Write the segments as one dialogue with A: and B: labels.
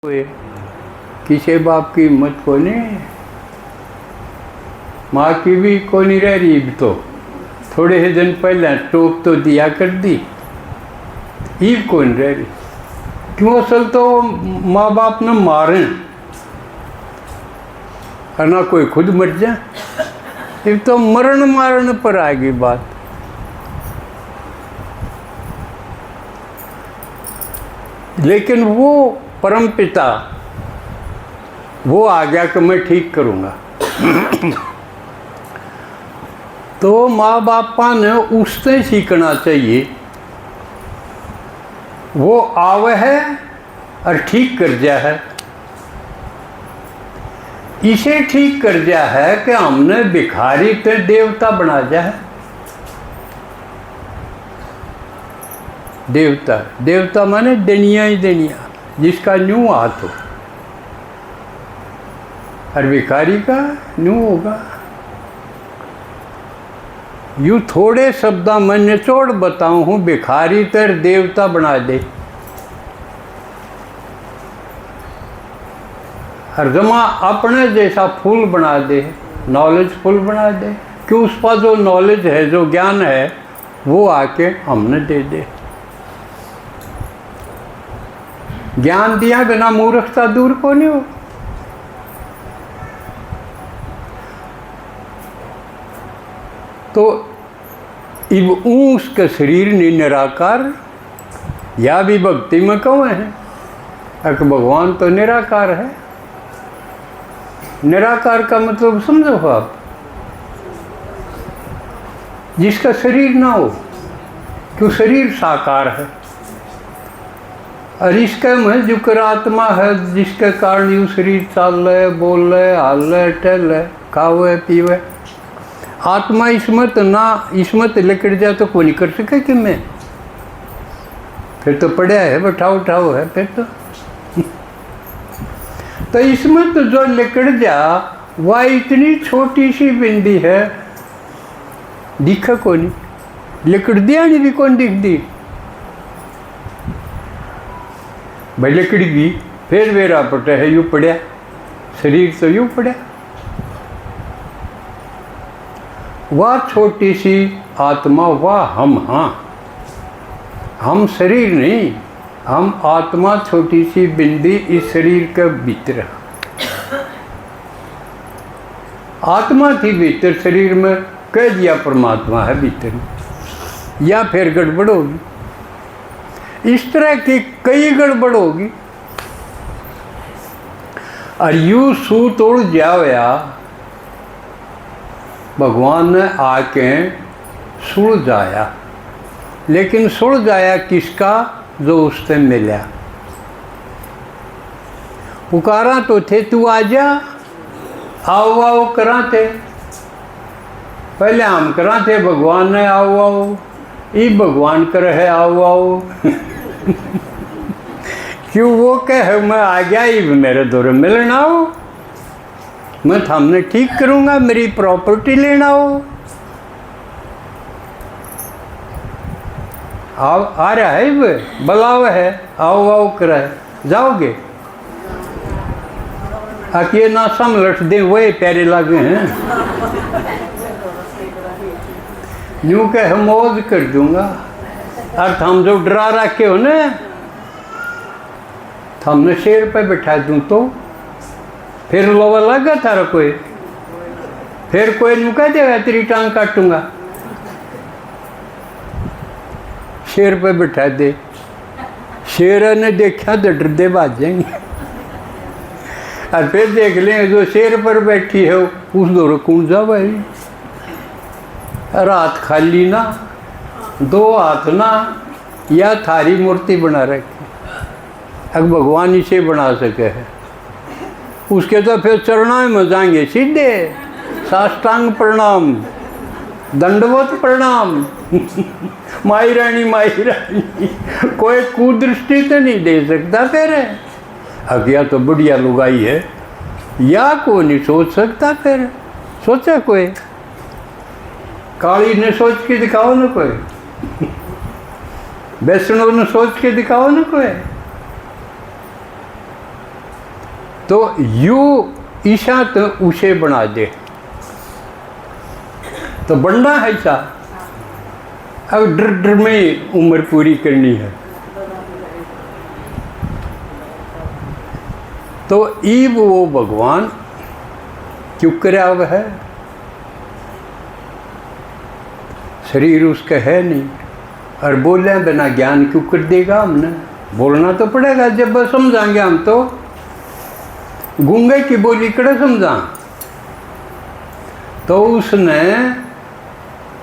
A: हुए किसी बाप की हिम्मत को नहीं, माँ की भी को नहीं रह रही। तो थोड़े ही दिन पहले टोक तो दिया कर दी, ईब कौन रह रही। क्यों? असल तो माँ बाप न मारें और ना कोई खुद मर जाए। एक तो मरण मारण पर आ गई बात। लेकिन वो परम पिता वो आ गया कि मैं ठीक करूँगा। तो माँ बापा ने उससे सीखना चाहिए। वो आवे है और ठीक कर दिया है। इसे ठीक कर दिया है कि हमने भिखारी ते देवता बना दिया है। देवता देवता माने दनिया ही दनिया, जिसका न्यू हाथ हो, और भिखारी का न्यू होगा। यूँ थोड़े शब्दा में निचोड़ बताऊं हूँ, भिखारी तर देवता बना दे और जमा अपने जैसा फूल बना दे, नॉलेज फुल बना दे कि उसका जो नॉलेज है, जो ज्ञान है, वो आके हमने दे दे। ज्ञान दिया बिना मूर्खता दूर को नहीं हो। तो इब उसका शरीर ने निराकार या भी भक्ति में कौन है? अक भगवान तो निराकार है। निराकार का मतलब समझो आप, जिसका शरीर ना हो, क्यों शरीर साकार है। और इसका में जुकर आत्मा है, जिसके कारण यू शरीर चल रहे, बोल रहे, हाल रहे, टहल रहे, खावे पीवे। आत्मा इसमत ना इसमत लेकर जाए तो कोई नहीं कर सके कि मैं फिर तो पड़ा है, बैठाओ उठाओ है फिर तो इसमत जो लेकर जा, वह इतनी छोटी सी बिंदी है, दिखा को नहीं, लेकर दिया नहीं भी कौन दिख दी भाई। लकड़ी भी फिर मेरा पटा है, यूँ पड़ा शरीर तो यूँ पड़ा। वह छोटी सी आत्मा, वह हम, हाँ हम शरीर नहीं, हम आत्मा, छोटी सी बिंदी इस शरीर के भीतर। आत्मा थी भीतर, शरीर में कह दिया परमात्मा है भीतर, या फिर गड़बड़ होगी। इस तरह की कई गड़बड़ होगी। और यूँ सू तोड़ जाया, भगवान ने आके सुड़ जाया। लेकिन सुड़ जाया किसका? जो उससे मिला। पुकारा तो थे, तू आजा, आओ आओ करा थे। पहले हम करा थे, भगवान ने आओ आओ, ये भगवान कर है आओ आओ। क्यों? वो कहे मैं आ गया, ये मेरे दौरे मिलना हो, मैं थामने ठीक करूँगा, मेरी प्रॉपर्टी लेना हो। आओ, आ रहा है वो, बुलाव है, आओ आओ कर है, जाओगे? आके ना समलट दे, वही प्यारे लगे हैं। यूँ कह मौज कर दूंगा। और हम जो डरा रखे हो ना, हमने शेर पे बैठा दूं तो फिर लोवा लगा थारा कोई, फिर कोई नु कह देगा तेरी टांग काटूंगा। शेर पे बैठा दे, शेर ने देखा तो डर दे भाग जाएंगे। और फिर देख लेंगे जो शेर पर बैठी है उस दौर कौन जा भाई। रात खाली ना, दो हाथ ना, या थारी मूर्ति बना रखी। अब भगवान इसे बना सके है, उसके तो फिर चरणों में जाएंगे सीधे, साष्टांग प्रणाम, दंडवत प्रणाम। माई रानी माई रानी, कोई कुदृष्टि तो नहीं दे सकता फिर। अज्ञा तो बढ़िया लुगाई है, या को नहीं सोच सकता फिर। सोचा कोई? काली ने सोच के दिखाओ ना कोई, वैष्णव ने सोच के दिखाओ ना कोई। तो यू ईशा तो उसे बना दे, तो बनना है सा। अब डर डर में उम्र पूरी करनी है। तो ईब वो भगवान क्यों करया हुआ है, शरीर उसका है नहीं, और बोले बिना ज्ञान क्यों कर देगा हमने, बोलना तो पड़ेगा। जब बस समझाएंगे हम तो गूंगे की बोली कड़े समझा, तो उसने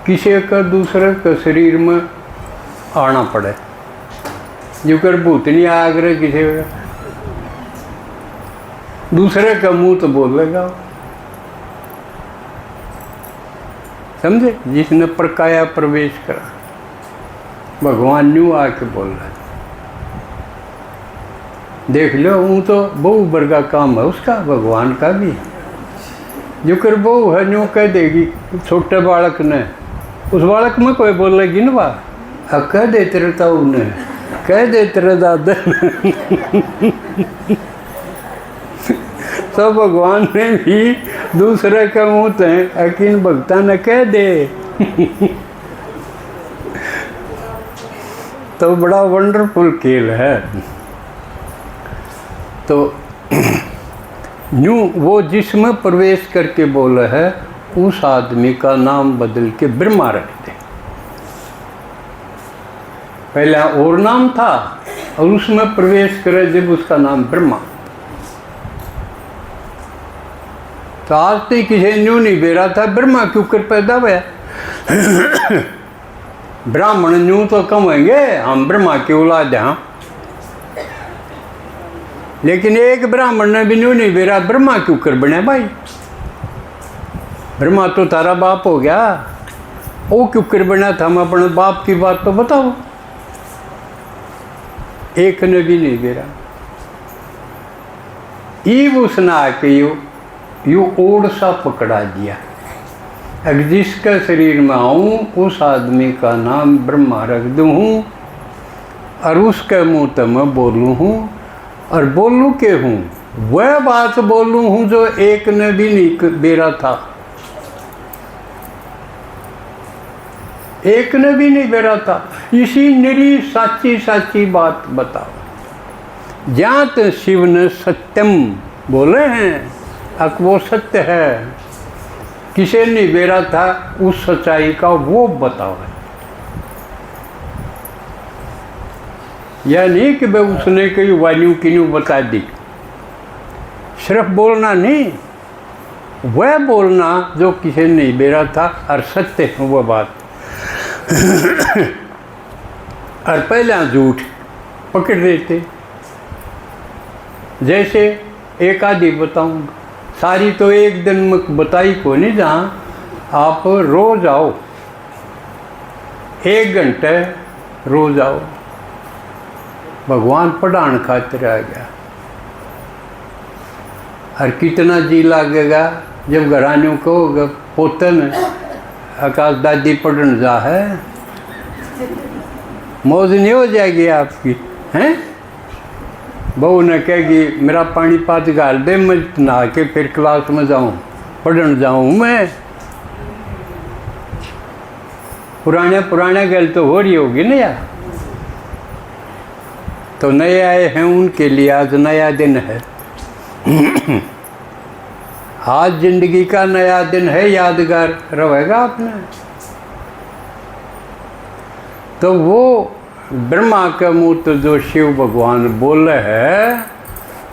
A: किसी का दूसरे का शरीर में आना पड़े, जो कर भूतनी आग्रह किसी का दूसरे का मुंह तो बोलेगा, समझे। जिसने प्रकाया प्रवेश करा, भगवान न्यू आके बोल रहा है, देख लो वो तो बहु वर्गा काम है उसका, भगवान का भी। जो कर बहु है न्यू कह देगी छोटे बालक ने, उस बालक में कोई बोलेगी ना बा, अब कह देते रहता उन्हें, कह देते रहे दादा तो भगवान ने भी दूसरे का मुँह थे अकिन भक्ता ने कह दे तो बड़ा वंडरफुल खेल है। तो न्यू वो जिसमें प्रवेश करके बोला है, उस आदमी का नाम बदल के ब्रह्मा रख दे। पहला और नाम था और उसमें प्रवेश करे जब उसका नाम ब्रह्मा। तो आज तक किसी न्यू नहीं बेरा था ब्रह्मा क्यों कर पैदा हुआ ब्राह्मण न्यू तो कम होंगे, हम ब्रह्मा की औलाद हैं। लेकिन एक ब्राह्मण ने भी न्यू नहीं बेरा ब्रह्मा क्यों कर बने भाई, ब्रह्मा तो तारा बाप हो गया, वो क्यों कर बना था, हम अपने बाप की बात तो बताओ। एक ने भी नहीं बेरा। ईव उसने आके यू ओढ़ सा पकड़ा दिया, अगर जिसका शरीर में आऊँ उस आदमी का नाम ब्रह्मा रख दूँ और उसके मुँह तो मैं बोलूँ हूँ, और बोलूँ के हूँ वह बात बोलूँ हूँ जो एक ने भी नहीं बेरा था, एक ने भी नहीं बेरा था। इसी निरी साची साची बात बताओ। जात शिव ने सत्यम बोले हैं, अक वो सत्य है, किसे नहीं बेरा था उस सच्चाई का वो बताओ। यह नहीं कि भाई उसने कई वायु किन्यू बता दी, सिर्फ बोलना नहीं, वह बोलना जो किसी नहीं बेरा था और सत्य है वह बात और पहला झूठ पकड़ देते। जैसे एक आदि बताऊंगा, सारी तो एक दिन में बताई को नहीं, जहाँ आप रोज आओ 1 घंटे रोज आओ, भगवान पढ़ान खातिर आ गया। और कितना जी लगेगा जब घरानियों कहोगे पोतन आकाश दादी पढ़न जा है, मौज नहीं हो जाएगी आपकी हैं। बहू ने कहेगी मेरा पानी पात गाल दे, मैं नहा के फिर क्लास में जाऊं, पढ़न जाऊं। मैं पुराने गल तो हो रही होगी ना यार। तो नए आए हैं उनके लिए आज नया दिन है आज जिंदगी का नया दिन है, यादगार रहेगा आपने। तो वो ब्रह्मा का मुँह तो जो शिव भगवान बोले है,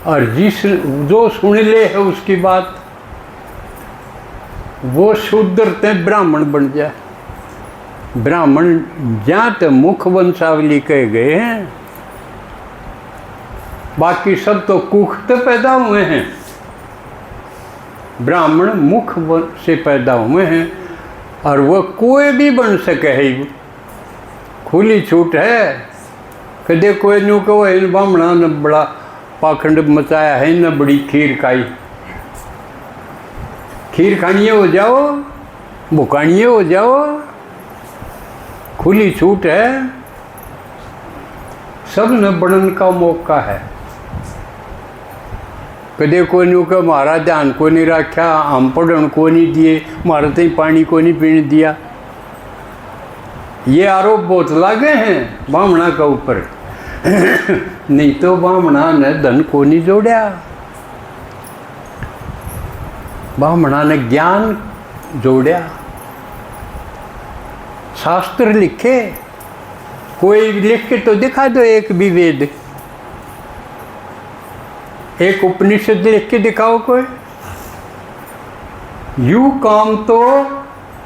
A: और जिस जो सुन ले है उसकी बात, वो शुद्धरते ब्राह्मण बन जाए। ब्राह्मण जहाँ तक मुख वंशावली कहे गए हैं, बाकी सब तो कुख तो पैदा हुए हैं, ब्राह्मण मुख से पैदा हुए हैं। और वह कोई भी बन सके है, खुली छूट है। कदे कोई न्यू कहो इन ब्राह्मणा ने बड़ा पाखंड मचाया है, न बड़ी खीर खाई, खीर खानिए हो जाओ, भुकानिए हो जाओ, खुली छूट है, सब न बनन का मौका है। कदे को नहीं का मारा ध्यान को नहीं रखा, हम पढ़न को नहीं दिए, मारा तो पानी को नहीं पीने दिया। ये आरोप बहुत लागे हैं बामणा का ऊपर। नहीं तो बामणा ने धन को नहीं जोड़ा, बामणा ने ज्ञान जोड़ा। शास्त्र लिखे, कोई लिख के तो दिखा दो, एक भी वेद, एक उपनिषद लिख के दिखाओ कोई। यू काम तो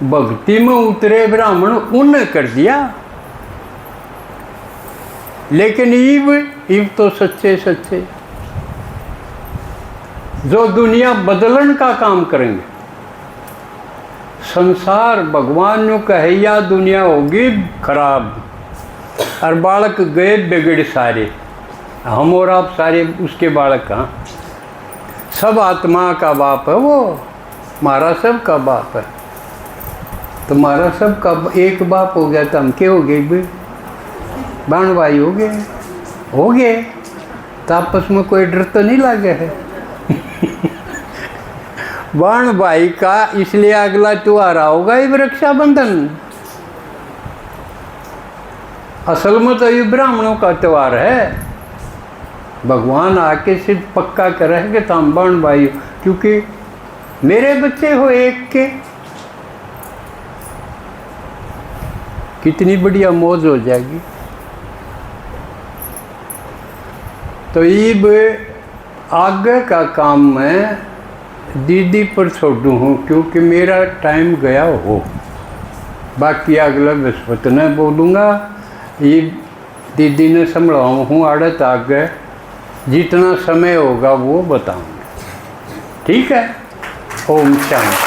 A: भक्ति में उतरे ब्राह्मण उन्हें कर दिया, लेकिन इव तो सच्चे सच्चे जो दुनिया बदलन का काम करेंगे। संसार भगवान ने कहे या दुनिया होगी खराब, और बालक गए बिगड़ सारे, हम और आप सारे उसके बालक। हाँ, सब आत्मा का बाप है वो, हमारा सब का बाप है। तुम्हारा सब का एक बाप हो गया तो हम क्या हो गए भाई? बाण भाई हो गए तो आपस में कोई डर तो नहीं लगे है। बाण भाई का इसलिए अगला त्योहार होगा ये रक्षाबंधन। असल में तो ये ब्राह्मणों का त्योहार है। भगवान आके सिर्फ पक्का करे कि तुम बाण भाई, क्योंकि मेरे बच्चे हो एक के, कितनी बढ़िया मौज हो जाएगी। तो ये आगे का काम मैं दीदी पर छोड़ू हूँ, क्योंकि मेरा टाइम गया हो। बाकी अगला बृहस्पति ने बोलूँगा, ये दीदी ने संभलाऊँ हूँ आड़त आगे, जितना समय होगा वो बताऊँगा। ठीक है। ओम शांति।